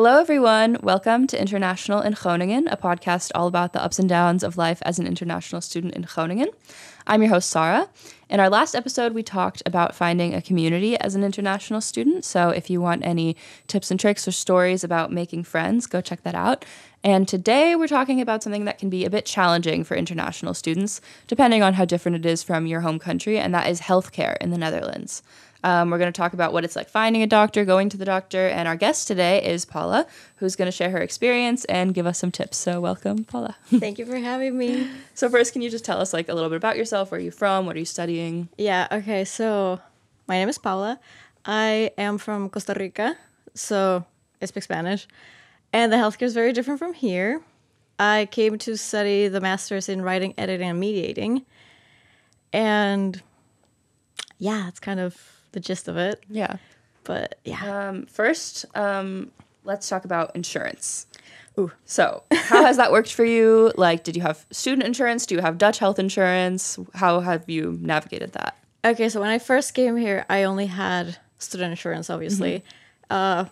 Hello, everyone. Welcome to International in Groningen, a podcast all about the ups and downs of life as an international student in Groningen. I'm your host, Sara. In our last episode, we talked about finding a community as an international student. So if you want any tips and tricks or stories about making friends, go check that out. And today we're talking about something that can be a bit challenging for international students, depending on how different it is from your home country, and that is healthcare in the Netherlands. We're going to talk about what it's like finding a doctor, going to the doctor, and our guest today is Paula, who's going to share her experience and give us some tips. So welcome, Paula. Thank you for having me. So first, can you just tell us a little bit about yourself? Where are you from? What are you studying? Yeah, okay, so my name is Paula. I am from Costa Rica, so I speak Spanish. And the healthcare is very different from here. I came to study the master's in writing, editing, and mediating. And yeah, it's kind of the gist of it. Yeah. But yeah. First, let's talk about insurance. Ooh. So how has that worked for you? Did you have student insurance? Do you have Dutch health insurance? How have you navigated that? Okay, so when I first came here, I only had student insurance, obviously. Mm-hmm.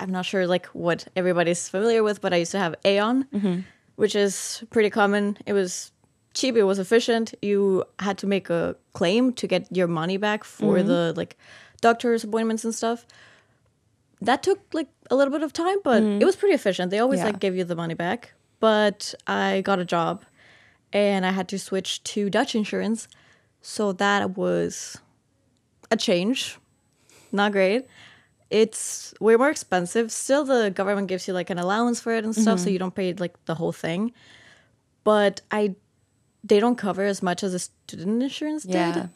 I'm not sure what everybody's familiar with, but I used to have Aon, which is pretty common. It was cheap, it was efficient. You had to make a claim to get your money back for the doctor's appointments and stuff. That took a little bit of time, but it was pretty efficient. They always give you the money back. But I got a job and I had to switch to Dutch insurance. So that was a change. Not great. It's way more expensive. Still, the government gives you an allowance for it and stuff, so you don't pay the whole thing. But they don't cover as much as a student insurance did.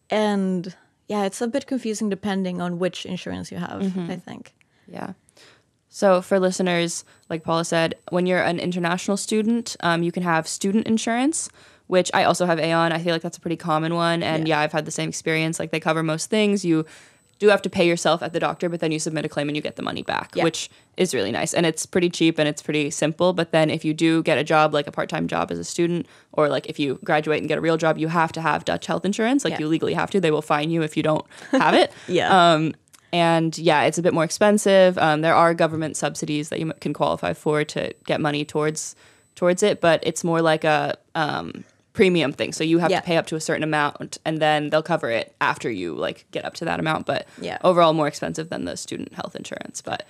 And yeah, it's a bit confusing depending on which insurance you have, I think. Yeah. So for listeners, like Paula said, when you're an international student, you can have student insurance, which I also have Aon. I feel like that's a pretty common one. And yeah, I've had the same experience. They cover most things. You do have to pay yourself at the doctor, but then you submit a claim and you get the money back, which is really nice. And it's pretty cheap and it's pretty simple. But then if you do get a job, a part-time job as a student, or if you graduate and get a real job, you have to have Dutch health insurance. You legally have to. They will fine you if you don't have it. And yeah, it's a bit more expensive. There are government subsidies that you can qualify for to get money towards it, but it's more like a premium thing. So you have to pay up to a certain amount and then they'll cover it after you get up to that amount. But overall more expensive than the student health insurance. But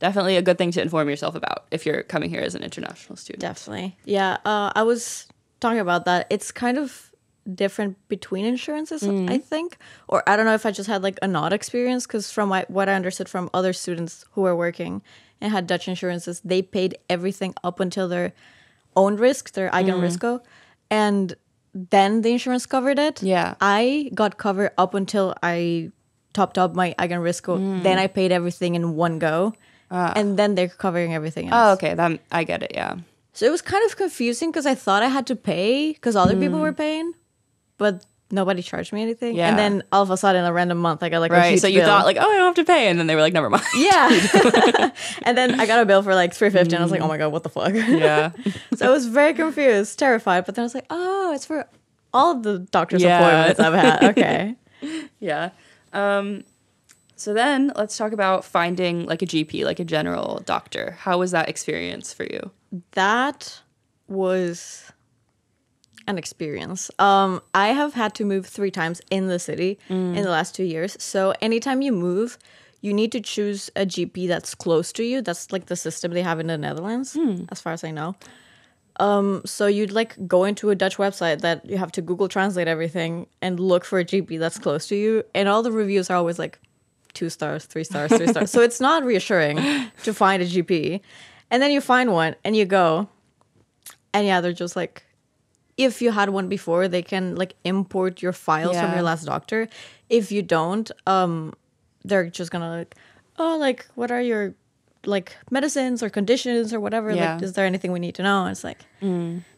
definitely a good thing to inform yourself about if you're coming here as an international student. Definitely. Yeah. I was talking about that. It's kind of different between insurances, I think. Or I don't know if I just had an odd experience, because from what I understood from other students who were working and had Dutch insurances, they paid everything up until their own risk, their eigen risiko. And then the insurance covered it. Yeah. I got covered up until I topped up my eigen risiko. Then I paid everything in one go. And then they're covering everything else. Oh, okay. Then I get it, yeah. So it was kind of confusing because I thought I had to pay because other people were paying. But nobody charged me anything. Yeah. And then all of a sudden, a random month, I got a right. huge So you bill. thought oh, I don't have to pay. And then they were never mind. Yeah. And then I got a bill for $350 and I was oh my God, what the fuck? Yeah. So I was very confused, terrified. But then I was oh, it's for all of the doctor's appointments I've had. Okay. Yeah. So then let's talk about finding a GP, a general doctor. How was that experience for you? That was an experience. I have had to move 3 times in the city in the last 2 years. So anytime you move, you need to choose a GP that's close to you. That's the system they have in the Netherlands, as far as I know. So you'd go into a Dutch website that you have to Google Translate everything and look for a GP that's close to you. And all the reviews are always 2 stars, 3 stars, 3 stars. So it's not reassuring to find a GP. And then you find one and you go. And yeah, they're just if you had one before, they can import your files from your last doctor. If you don't, they're just gonna what are your medicines or conditions or whatever? Is there anything we need to know? And it's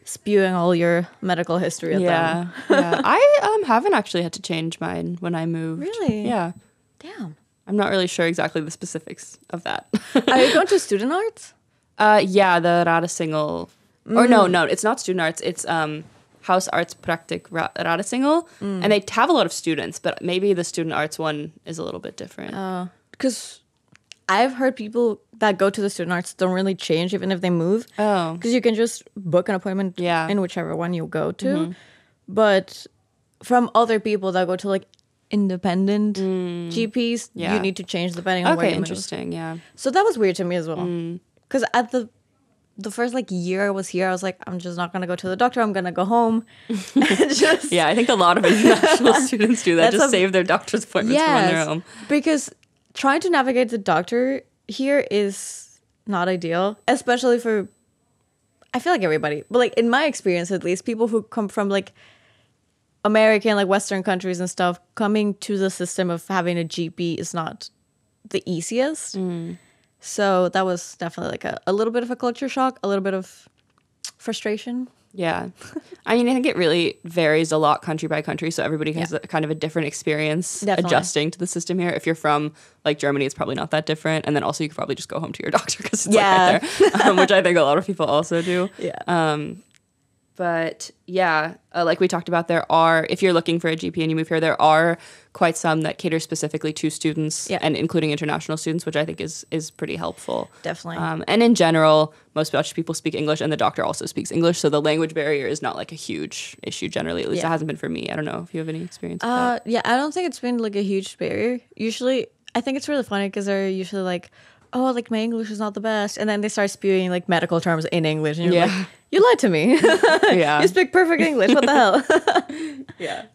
spewing all your medical history at them. Yeah. I haven't actually had to change mine when I moved. Really? Yeah. Damn. I'm not really sure exactly the specifics of that. Are you going to student arts? Yeah, the Radesingel. Or no, it's not student arts. It's huisarts praktik Radesingel. And they have a lot of students, but maybe the student arts one is a little bit different. Because I've heard people that go to the student arts don't really change even if they move. Oh. Because you can just book an appointment in whichever one you go to. But from other people that go to like independent GPs, you need to change depending on where you interesting, move. yeah. So that was weird to me as well. Because at the first like year I was here, I was like, I'm just not gonna go to the doctor. I'm gonna go home. And just yeah, I think a lot of international students do that. Just save their doctor's appointments for when they're home. Because trying to navigate the doctor here is not ideal, especially for, I feel like everybody, but like in my experience at least, people who come from like American, like Western countries and stuff, coming to the system of having a GP is not the easiest. So that was definitely like a little bit of a culture shock, a little bit of frustration. Yeah. I mean, I think it really varies a lot country by country. So everybody has kind of a different experience adjusting to the system here. If you're from like Germany, it's probably not that different. And then also you could probably just go home to your doctor because it's like right there, which I think a lot of people also do. Yeah. But yeah, like we talked about, there are, if you're looking for a GP and you move here, there are quite some that cater specifically to students and including international students, which I think is pretty helpful. Definitely. And in general, most Dutch people speak English and the doctor also speaks English. So the language barrier is not like a huge issue generally. At least it hasn't been for me. I don't know if you have any experience with that. Yeah, I don't think it's been like a huge barrier. Usually, I think it's really funny because they're usually like, oh, like my English is not the best. And then they start spewing like medical terms in English. And you're like, you lied to me. You speak perfect English. What the hell? Yeah.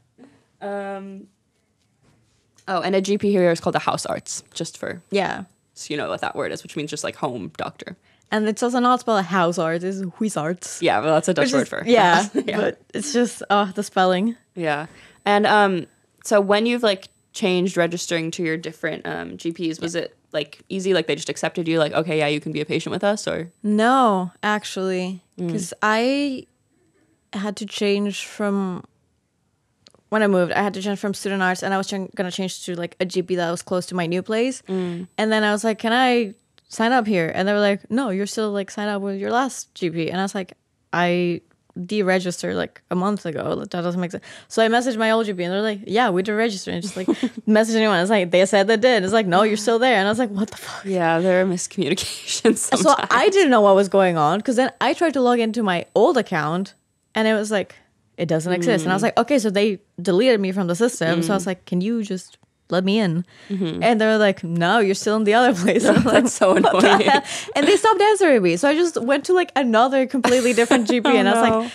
Oh, and a GP here is called a huisarts, just for, so you know what that word is, which means just like home doctor. And it's also not spelled huisarts, it's huisarts. Yeah, well, that's a Dutch word for yeah, but it's just, the spelling. Yeah. And so when you've like changed registering to your different GPs, was it like easy? Like they just accepted you like, okay, yeah, you can be a patient with us, or? No, actually, because I had to change from, when I moved, I had to change from student arts and I was going to change to like a GP that was close to my new place. And then I was like, can I sign up here? And they were like, no, you're still like sign up with your last GP. And I was like, I deregistered like a month ago. That doesn't make sense. So I messaged my old GP and they're like, yeah, we deregistered. And just like message anyone. It's like, they said they did. It's like, no, you're still there. And I was like, what the fuck? Yeah, there are miscommunications sometimes. So I didn't know what was going on because then I tried to log into my old account and it was like, it doesn't exist. And I was like, okay, so they deleted me from the system. So I was like, can you just let me in? And they were like, no, you're still in the other place. That's like, so annoying. And they stopped answering me. So I just went to like another completely different GP and I was like,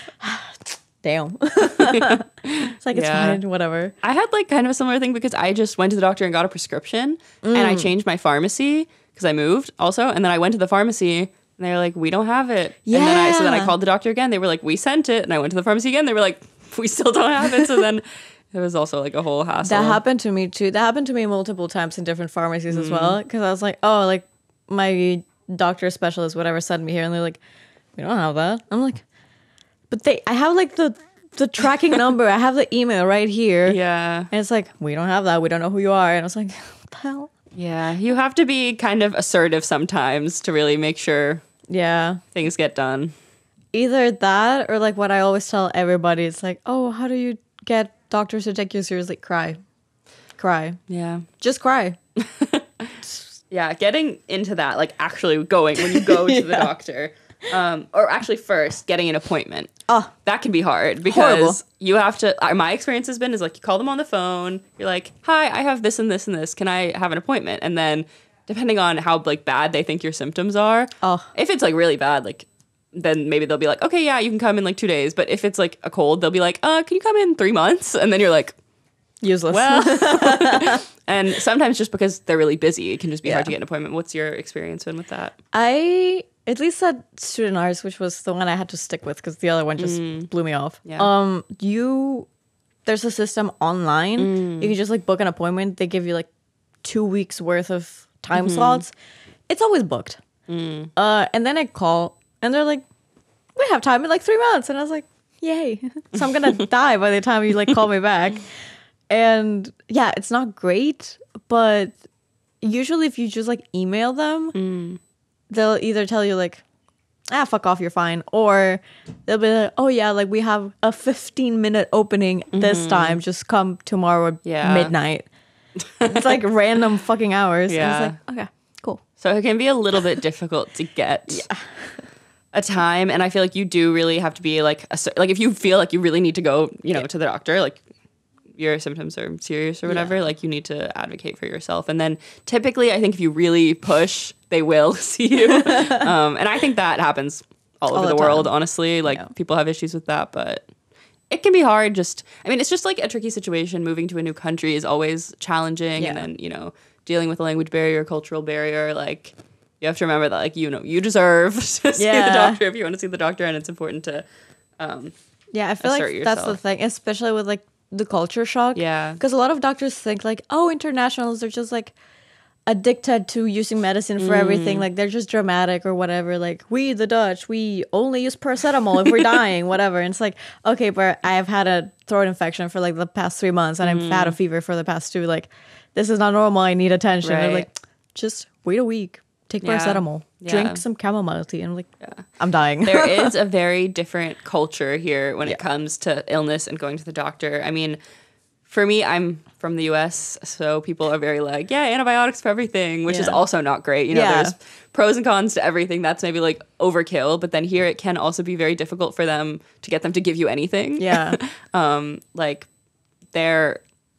damn. It's like, it's fine, whatever. I had like kind of a similar thing because I just went to the doctor and got a prescription and I changed my pharmacy because I moved also. And then I went to the pharmacy and they were like, we don't have it. Yeah. And then I called the doctor again. They were like, we sent it. And I went to the pharmacy again. They were like, we still don't have it. So then it was also like a whole hassle. That happened to me too. That happened to me multiple times in different pharmacies as well. Because I was like, oh, like my doctor specialist, whatever, sent me here. And they're like, we don't have that. I'm like, but I have like the tracking number. I have the email right here. Yeah. And it's like, we don't have that. We don't know who you are. And I was like, what the hell? Yeah. You have to be kind of assertive sometimes to really make sure things get done. Either that or like what I always tell everybody. It's like, oh, how do you get doctors to take you seriously? Cry. Yeah. Just cry. Yeah. Getting into that, like actually going when you go to the doctor. Or actually first getting an appointment. Oh, that can be hard because you have to, my experience has been is like you call them on the phone. You're like, hi, I have this and this and this. Can I have an appointment? And then depending on how like bad they think your symptoms are, if it's like really bad, like then maybe they'll be like, okay, yeah, you can come in like 2 days. But if it's like a cold, they'll be like, can you come in 3 months? And then you're like, useless. Well, and sometimes just because they're really busy, it can just be hard to get an appointment. What's your experience been with that? At least at student arts, which was the one I had to stick with because the other one just blew me off. Yeah. There's a system online. You can just like book an appointment. They give you like 2 weeks worth of time slots. It's always booked. And then I call and they're like, we have time in like 3 months. And I was like, yay. So I'm going to die by the time you like call me back. And yeah, it's not great, but usually if you just like email them, they'll either tell you like, fuck off, you're fine. Or they'll be like, oh yeah, like we have a 15-minute opening this time. Just come tomorrow at midnight. It's like random fucking hours. Yeah. And it's like, okay, cool. So it can be a little bit difficult to get a time. And I feel like you do really have to be like, if you feel like you really need to go, to the doctor, like your symptoms are serious or whatever, like you need to advocate for yourself. And then typically I think if you really push, they will see you. And I think that happens all over the world, honestly. Like people have issues with that, but it can be hard. It's just like a tricky situation. Moving to a new country is always challenging. And then, dealing with a language barrier, cultural barrier, like you have to remember that, like, you deserve to see the doctor if you want to see the doctor. And it's important to, I feel like yourself. That's the thing, especially with like the culture shock. Yeah. Because a lot of doctors think like, oh, internationals are just like addicted to using medicine for everything. Like they're just dramatic or whatever. Like we, the Dutch, we only use paracetamol if we're dying, whatever. And it's like, okay, but I have had a throat infection for like the past 3 months and I've had a fever for the past 2. Like this is not normal. I need attention. Right. They're like, just wait a week. Take paracetamol. Drink some chamomile tea. And I'm like, I'm dying. There is a very different culture here when it comes to illness and going to the doctor. I mean, for me, I'm from the US, so people are very like, antibiotics for everything, which is also not great. There's pros and cons to everything. That's maybe like overkill. But then here it can also be very difficult for them to get them to give you anything. Yeah.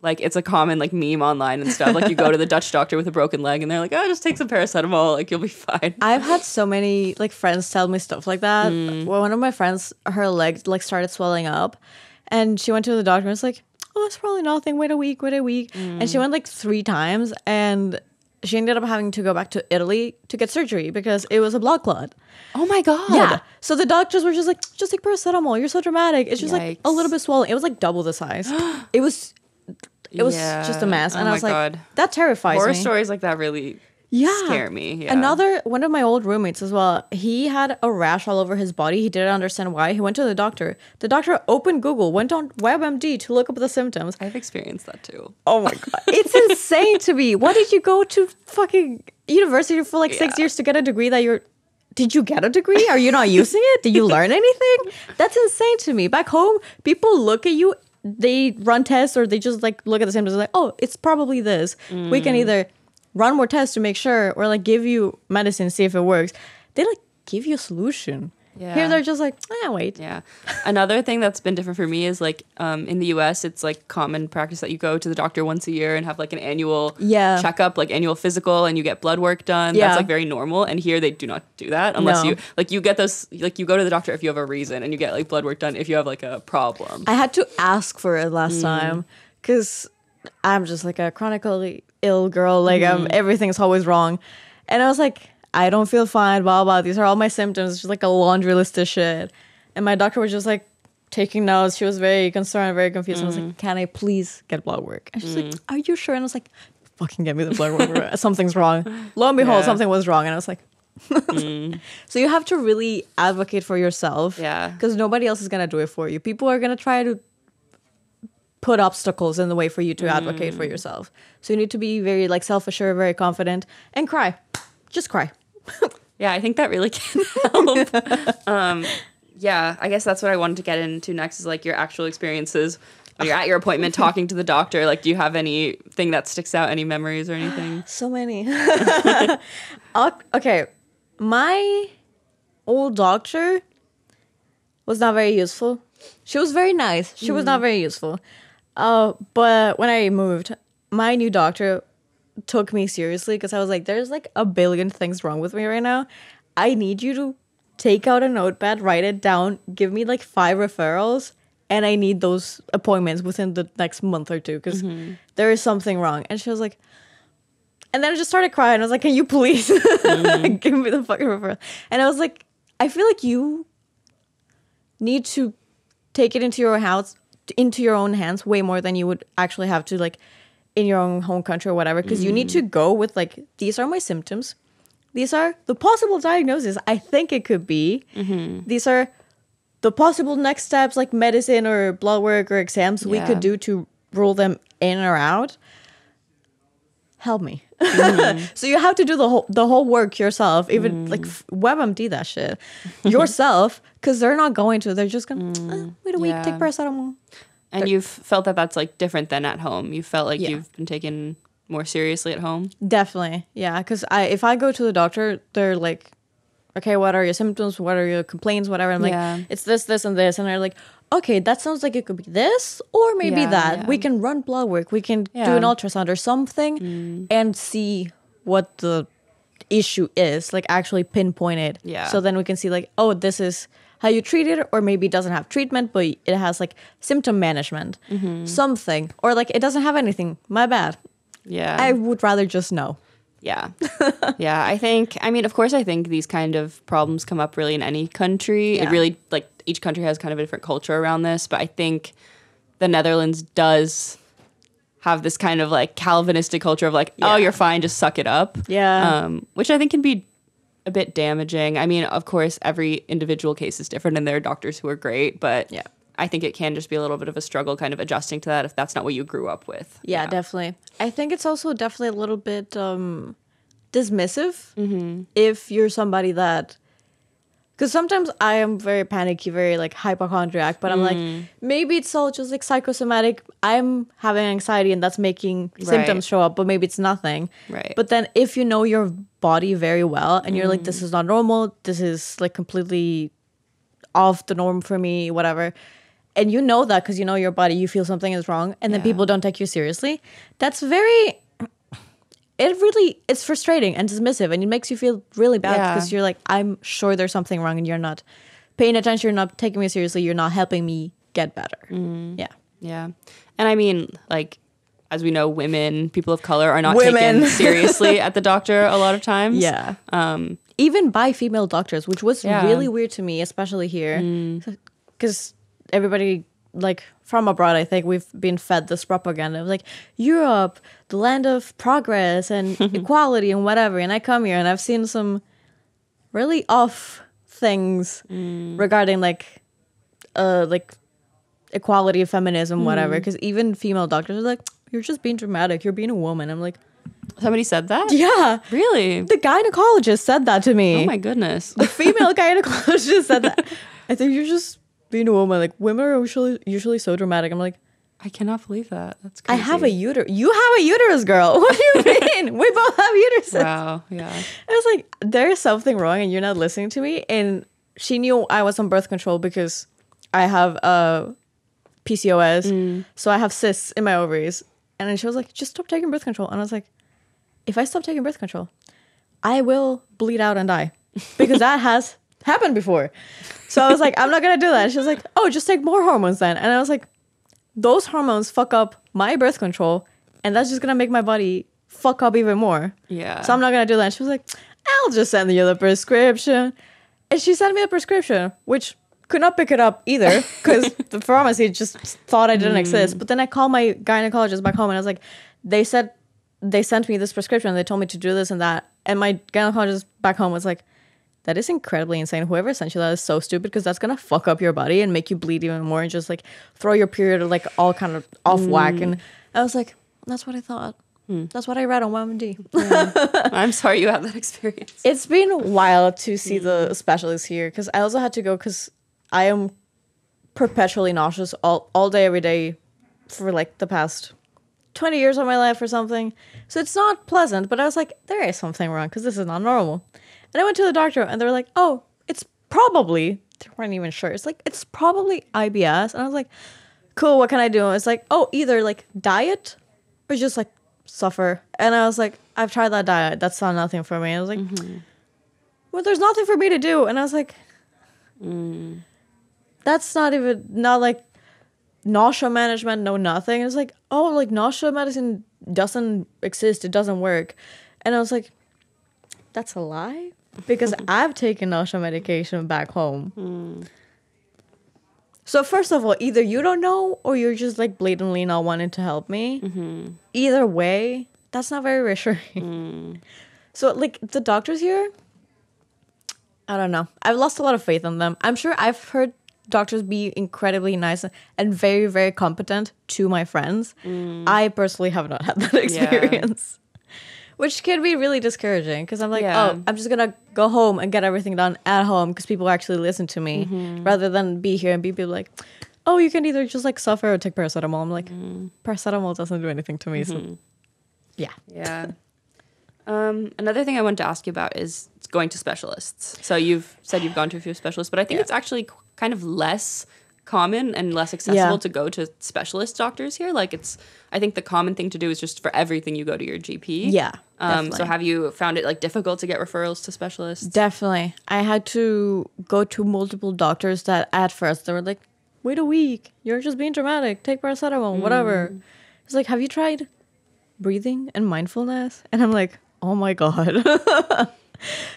It's a common like meme online and stuff. Like you go to the Dutch doctor with a broken leg and they're like, oh, just take some paracetamol. Like you'll be fine. I've had so many like friends tell me stuff like that. Well, one of my friends, her leg like started swelling up and she went to the doctor and was like, oh, it's probably nothing. Wait a week. And she went like 3 times and she ended up having to go back to Italy to get surgery because it was a blood clot. Oh my God. Yeah. So the doctors were just like, just take paracetamol. You're so dramatic. It's just like a little bit swollen. It was like double the size. It was just a mess. And I was like, God. That terrifies me. Horror stories like that really scare me. Yeah. One of my old roommates as well, he had a rash all over his body. He didn't understand why. He went to the doctor. The doctor opened Google, went on WebMD to look up the symptoms. I've experienced that too. Oh my God. It's insane to me. Why did you go to fucking university for like 6 years to get a degree that did you get a degree? Are you not using it? Did you learn anything? That's insane to me. Back home, people look at you, they run tests or they just like look at the symptoms and like, oh, it's probably this. We can either run more tests to make sure or like give you medicine, see if it works. They like give you a solution. Yeah. Here they're just like, wait. Yeah. Another thing that's been different for me is like in the US, it's like common practice that you go to the doctor once a year and have like an annual checkup, like annual physical, and you get blood work done. Yeah. That's like very normal. And here they do not do that unless you get those, like you go to the doctor if you have a reason and you get like blood work done if you have like a problem. I had to ask for it last time because I'm just like a chronically ill girl. Like everything's always wrong. And I was like, I don't feel fine, blah, blah. These are all my symptoms. It's just like a laundry list of shit. And my doctor was just like taking notes. She was very concerned, very confused. And I was like, can I please get blood work? And she's like, are you sure? And I was like, fucking get me the blood work. Something's wrong. Lo and behold, something was wrong. And I was like, so you have to really advocate for yourself. Yeah. Because nobody else is going to do it for you. People are going to try to put obstacles in the way for you to advocate for yourself. So you need to be very like self-assured, very confident, and cry. Just cry. Yeah, I think that really can help. I guess that's what I wanted to get into next is like your actual experiences when you're at your appointment talking to the doctor. Like, do you have anything that sticks out, any memories or anything? So many. Okay, my old doctor was not very useful. She was very nice. She was not very useful. But when I moved, my new doctor took me seriously because I was like, there's like a billion things wrong with me right now. I need you to take out a notepad, write it down, give me like 5 referrals, and I need those appointments within the next month or 2 because there is something wrong. And she was like, and then I just started crying. I was like, can you please give me the fucking referral? And I was like, I feel like you need to take it into your own hands way more than you would actually have to like in your own home country or whatever, because you need to go with like, these are my symptoms, these are the possible diagnoses I think it could be, these are the possible next steps like medicine or blood work or exams we could do to rule them in or out. Help me. So you have to do the whole work yourself, even like WebMD that shit yourself, because they're not going to, they're just gonna wait a week, take paracetamol. And you've felt that that's like different than at home. You felt like you've been taking more seriously at home. Definitely. Yeah. Because if I go to the doctor, they're like, okay, what are your symptoms? What are your complaints? Whatever. I'm like, it's this, this, and this. And they're like, okay, that sounds like it could be this or maybe that. Yeah. We can run blood work. We can do an ultrasound or something and see what the issue is, like actually pinpoint it. Yeah. So then we can see like, oh, this is how you treat it, or maybe it doesn't have treatment, but it has like symptom management, something, or like it doesn't have anything. My bad. Yeah. I would rather just know. Yeah. Yeah. I mean, of course, I think these kind of problems come up really in any country. Yeah. It really, like, each country has kind of a different culture around this, but I think the Netherlands does have this kind of like Calvinistic culture of like, oh, you're fine, just suck it up. Yeah. Which I think can be a bit damaging. I mean, of course, every individual case is different and there are doctors who are great, but I think it can just be a little bit of a struggle kind of adjusting to that if that's not what you grew up with. Yeah, definitely. I think it's also definitely a little bit dismissive if you're somebody that... Because sometimes I am very panicky, very like hypochondriac, but I'm like, maybe it's all just like psychosomatic. I'm having anxiety and that's making symptoms show up, but maybe it's nothing. Right. But then if you know your body very well and you're like, this is not normal, this is like completely off the norm for me, whatever. And you know that because you know your body, you feel something is wrong, and then people don't take you seriously. That's very... It's frustrating and dismissive, and it makes you feel really bad because you're like, I'm sure there's something wrong and you're not paying attention, you're not taking me seriously, you're not helping me get better. Yeah. Yeah. And I mean, like, as we know, people of color are not taken seriously at the doctor a lot of times. Yeah. Even by female doctors, which was really weird to me, especially here. Because everybody... like from abroad, I think we've been fed this propaganda of like Europe, the land of progress and equality and whatever. And I come here and I've seen some really off things regarding like equality, feminism, whatever. Because even female doctors are like, you're just being dramatic. You're being a woman. I'm like, somebody said that? Yeah. Really? The gynecologist said that to me. Oh my goodness. The female gynecologist said that. I think you're just being a woman. Like, women are usually so dramatic. I'm like, I cannot believe that. That's crazy. I have a uterus. You have a uterus, girl. What do you mean? We both have uteruses. Wow. Yeah. I was like, there's something wrong and you're not listening to me. And she knew I was on birth control because I have PCOS. So I have cysts in my ovaries. And then she was like, just stop taking birth control. And I was like, if I stop taking birth control, I will bleed out and die. Because that has happened before. So I was like, I'm not going to do that. And she was like, oh, just take more hormones then. And I was like, those hormones fuck up my birth control. And that's just going to make my body fuck up even more. Yeah. So I'm not going to do that. And she was like, I'll just send you the prescription. And she sent me the prescription, which could not pick it up either. Because the pharmacy just thought I didn't exist. But then I called my gynecologist back home and I was like, they sent me this prescription. And they told me to do this and that. And my gynecologist back home was like, that is incredibly insane. Whoever sent you that is so stupid because that's going to fuck up your body and make you bleed even more and just like throw your period like all kind of off whack. And I was like, that's what I thought. That's what I read on WebMD. Yeah. I'm sorry you have that experience. It's been wild to see the specialist here because I also had to go because I am perpetually nauseous all day, every day for like the past 20 years of my life or something. So it's not pleasant, but I was like, there is something wrong because this is not normal. And I went to the doctor and they were like, oh, it's probably, they weren't even sure. It's like, it's probably IBS. And I was like, cool, what can I do? It's like, oh, either like diet or just like suffer. And I was like, I've tried that diet. That's not nothing for me. And I was like, well, there's nothing for me to do. And I was like, that's not like nausea management, no nothing. It was like, oh, like nausea medicine doesn't exist. It doesn't work. And I was like, that's a lie. Because I've taken nausea medication back home. So first of all, either you don't know or you're just like blatantly not wanting to help me. Either way, that's not very reassuring. So like the doctors here, I don't know. I've lost a lot of faith in them. I'm sure I've heard doctors be incredibly nice and very, very competent to my friends. I personally have not had that experience. Which can be really discouraging because I'm like, oh, I'm just going to go home and get everything done at home because people actually listen to me rather than be here and be people like, oh, you can either just like suffer or take paracetamol. I'm like, paracetamol doesn't do anything to me. So Yeah. Yeah. Another thing I wanted to ask you about is going to specialists. So you've said you've gone to a few specialists, but I think it's actually kind of less common and less accessible to go to specialist doctors here. Like I think the common thing to do is just for everything you go to your GP. Yeah. So have you found it like difficult to get referrals to specialists? Definitely. I had to go to multiple doctors that at first they were like, wait a week, you're just being dramatic, take paracetamol, whatever. It's like, have you tried breathing and mindfulness? And I'm like, oh my God.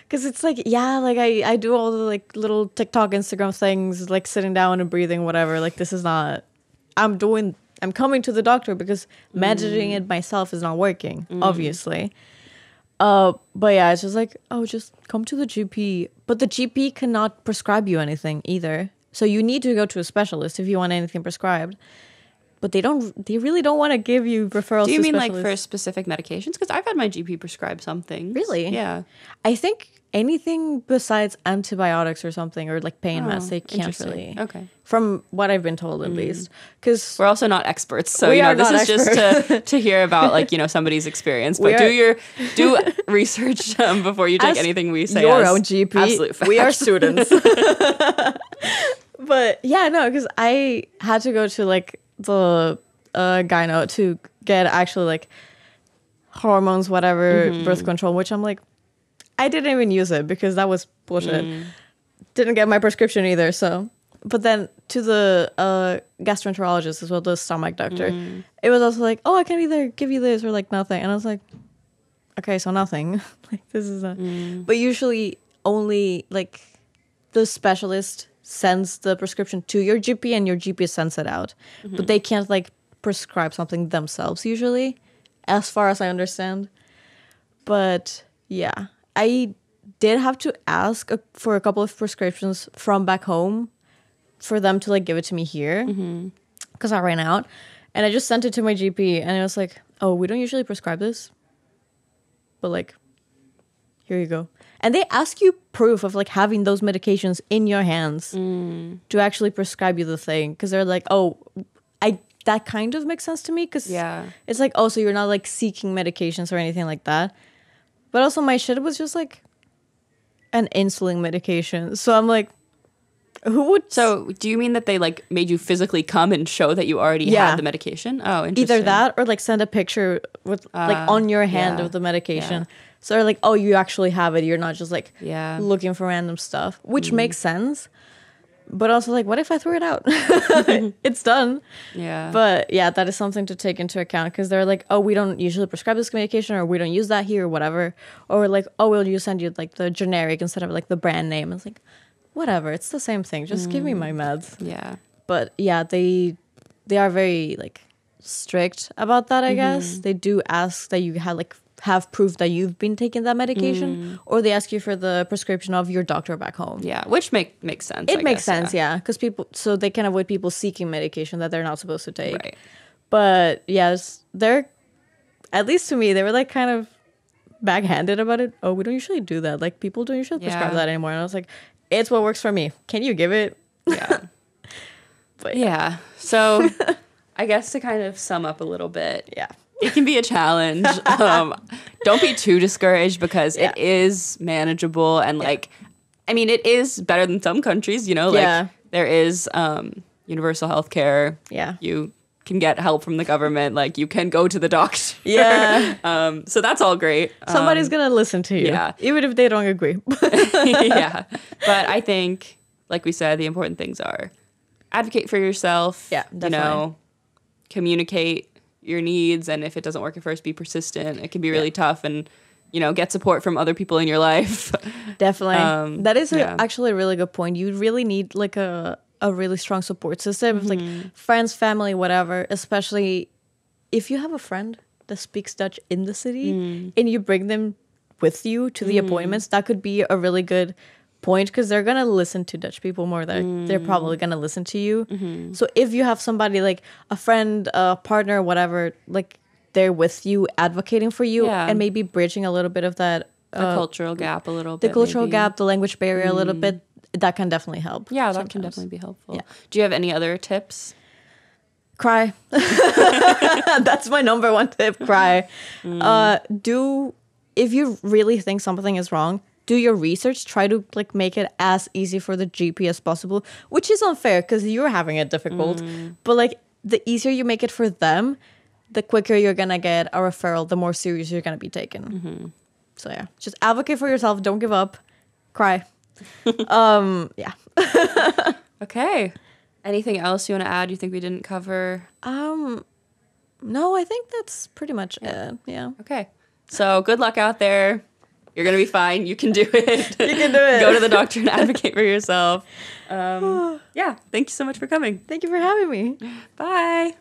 Because it's like, yeah, like I do all the like little TikTok, Instagram things, like sitting down and breathing, whatever. Like this is not, I'm coming to the doctor because meditating it myself is not working, obviously. But yeah, it's just like, oh, just come to the GP. But the GP cannot prescribe you anything either. So you need to go to a specialist if you want anything prescribed. But they really don't want to give you referrals to specialists. Do you mean like for specific medications? Because I've had my GP prescribe something. Really? Yeah. I think anything besides antibiotics or something, or like pain meds, they can't really. Okay. From what I've been told, at least. Because we're also not experts. So, this is just to hear about like, somebody's experience. But do research before you take anything we say your as own GP. Absolute fact. We are students. But yeah, no, because I had to go to like the gyno to get actually like hormones, whatever, birth control, which I'm like, I didn't even use it because that was bullshit. Didn't get my prescription either. So, but then to the gastroenterologist as well, the stomach doctor, it was also like, oh, I can either give you this or like nothing. And I was like, okay, so nothing. Like this is not. But usually only like the specialist sends the prescription to your GP and your GP sends it out. But they can't like prescribe something themselves usually, as far as I understand. But yeah, I did have to ask for a couple of prescriptions from back home for them to like give it to me here because I ran out. And I just sent it to my GP and it was like, oh, we don't usually prescribe this, but like, here you go. And they ask you proof of like having those medications in your hands to actually prescribe you the thing. Because they're like, oh, that kind of makes sense to me. Because it's like, oh, so you're not like seeking medications or anything like that. But also my shit was just like an insulin medication. So I'm like, who would... So do you mean that they like made you physically come and show that you already had the medication? Oh, interesting. Either that or like send a picture with like on your hand of the medication. Yeah. So they're like, oh, you actually have it. You're not just like looking for random stuff, which makes sense. But also like, what if I threw it out? It's done. Yeah. But yeah, that is something to take into account because they're like, oh, we don't usually prescribe this medication or we don't use that here or whatever. Or like, oh, we'll send you like the generic instead of like the brand name. It's like, whatever. It's the same thing. Just give me my meds. Yeah. But yeah, they are very like strict about that, I guess. They do ask that you have proof that you've been taking that medication, or they ask you for the prescription of your doctor back home. Yeah, which makes sense. It makes sense, yeah, because so they can avoid people seeking medication that they're not supposed to take. Right. But yes, they're, at least to me, they were like kind of backhanded about it. Oh, we don't usually do that. Like people don't usually prescribe that anymore. And I was like, it's what works for me. Can you give it? Yeah. But yeah. So I guess to kind of sum up a little bit. Yeah. It can be a challenge. Don't be too discouraged because it is manageable and like, I mean, it is better than some countries, like there is universal health care. Yeah. You can get help from the government. Like you can go to the doctor. Yeah. So that's all great. Somebody's going to listen to you. Yeah. Even if they don't agree. Yeah. But I think, like we said, the important things are advocate for yourself. Yeah, definitely. Communicate your needs, and if it doesn't work at first, be persistent. It can be really tough, and get support from other people in your life. Definitely. That is actually a really good point. You really need like a really strong support system, like friends, family, whatever, especially if you have a friend that speaks Dutch in the city and you bring them with you to the appointments. That could be a really good point because they're gonna listen to Dutch people more than they're probably gonna listen to you. So if you have somebody like a friend, a partner, whatever, like they're with you, advocating for you, and maybe bridging a little bit of that the cultural gap a little bit. The cultural gap, the language barrier a little bit, that can definitely help. Yeah, that can definitely be helpful. Yeah. Do you have any other tips? Cry. That's my number one tip. Cry. If you really think something is wrong, do your research. Try to like make it as easy for the GP as possible, which is unfair because you're having it difficult. But like the easier you make it for them, the quicker you're gonna get a referral, the more serious you're gonna be taken. So yeah, just advocate for yourself. Don't give up. Cry. Yeah. Okay. Anything else you want to add you think we didn't cover? No, I think that's pretty much it. Yeah. Okay. So good luck out there. You're going to be fine. You can do it. You can do it. Go to the doctor and advocate for yourself. Yeah. Thank you so much for coming. Thank you for having me. Bye.